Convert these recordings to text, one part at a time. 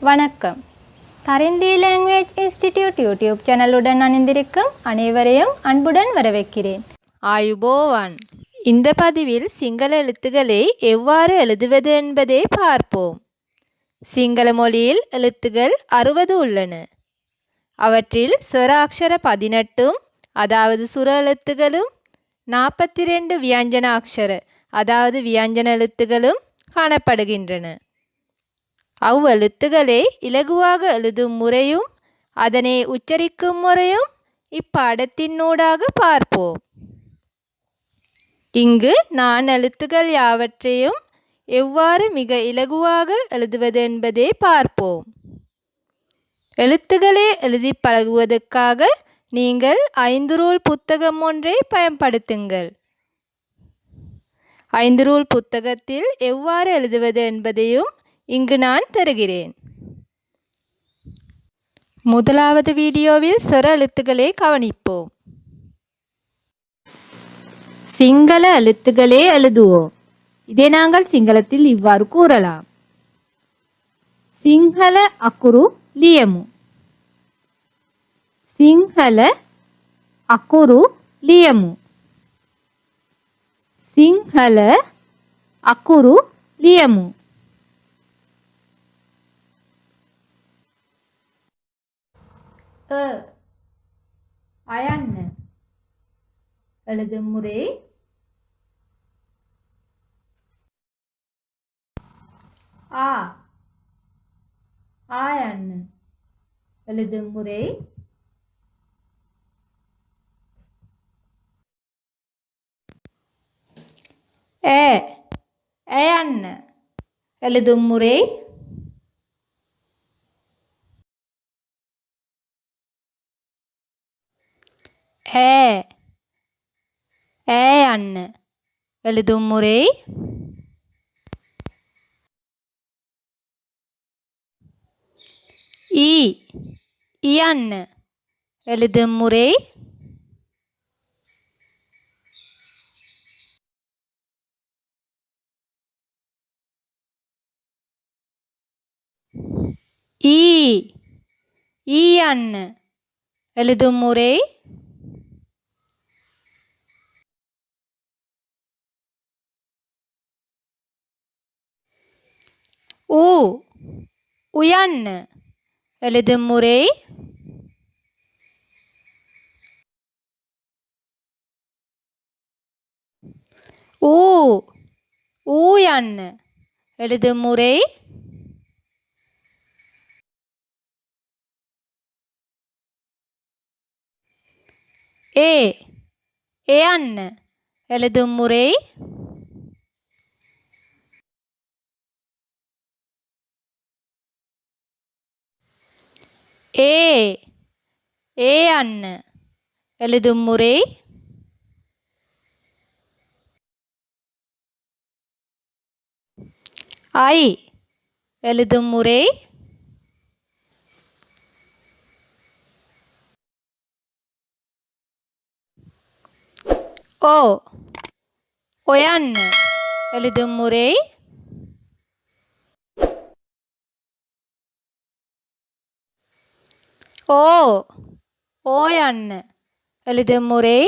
வணக்கம். தரிந்தி language institute YouTube சேனலுடன் அணிந்திருக்கும் அனைவரையும் அன்புடன் வரவேற்கிறேன். ஆயுபோவான். இந்த பதிவில் சிங்கள எழுத்துக்களை எவ்வாறு எழுதுவது என்பதை பார்ப்போம். சிங்கள மொழியில் எழுத்துக்கள் 60 உள்ளன. அவற்றில் ஸ்வராட்சர 18 அதாவது சுர எழுத்துகளும் 42 வியஞ்சன அக்ஷர அதாவது வியஞ்சன எழுத்துகளும் காணப்படுகின்றன. அவ்வெழுத்துக்களை இலகுவாக எழுதும் முறையும் அதனை உச்சரிக்கும் முறையும் இப்பாடத்தினூடாக பார்ப்போம். இங்கு நான் எழுத்துக்கள் யாவற்றையும் எவ்வாறு மிக இலகுவாக எழுதுவது என்பதை பார்ப்போம். எழுத்துக்களை எழுதி பழகுவதற்காக நீங்கள் 5 ரூல் புத்தகம் ஒன்றை பயன்படுத்துங்கள். 5 ரூல் புத்தகத்தில் எவ்வாறு எழுதுவது என்பதையும் இங்கு நான் தருகிறேன். முதலாவது வீடியோவில் ஸ்வர எழுத்துக்களை கவனிப்போம். சிங்கள எழுத்துக்களே எழுதுவோம். இதை நாங்கள் சிங்களத்தில் இவ்வாறு கூறலாம். சிங்கள அக்குரு லியமு. சிங்கள அக்குரு லியமு. சிங்கள அக்குரு லியமு. அயன்ன எழுதும் முறை ஆயன்ன எழுதும் முறை ஏயன்ன எழுதும் முறை ஏயன்ன எழுதும் முறை இயன்ன எழுதும் முறை ஈயன்ன எழுதும் முறை உயன்ன எழுதும் முறை ஊயன்ன எழுதும் முறை ஏயன்ன எழுதும் முறை ஏயன்ன எழுதும் முறை எழுதும் முறை ஒயன்ன எழுதும் முறை ஓயன்ன எழுதும் முறை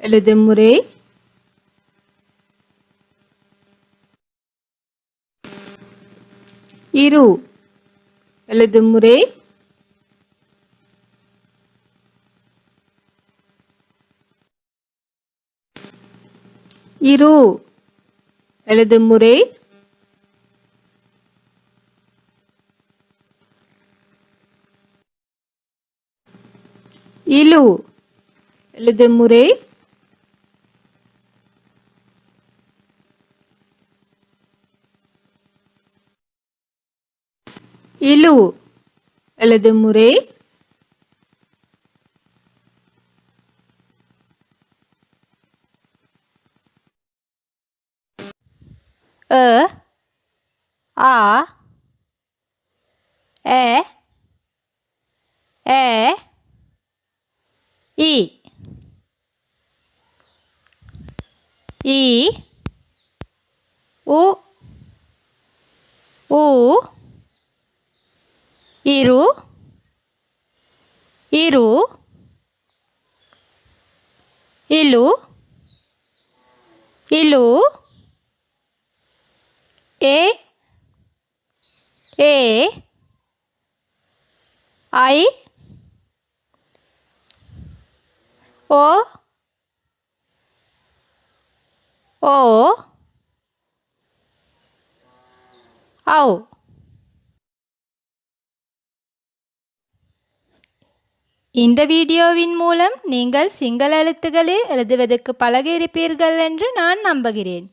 எழுதும் முறை எழுதும் முறை எழுதும் முறை எழுதும் முறை எழுதும் முறை ஆ ஏ ஏ இ இ உ ஊ இரு இரு இலு இலு ஏ ஏ ஐ ஓ ஓ ஔ. இந்த வீடியோவின் மூலம் நீங்கள் சிங்கள எழுத்துக்களை எழுதுவதற்கு பழகியிருப்பீர்கள் என்று நான் நம்புகிறேன்.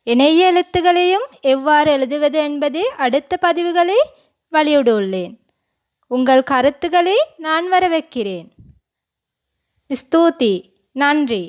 இணைய எழுத்துக்களையும் எவ்வாறு எழுதுவது என்பதை அடுத்த பதிவுகளை வெளியிட்டுள்ளேன். உங்கள் கருத்துக்களை நான் வரவேற்கிறேன். ஸ்தூதி. நன்றி.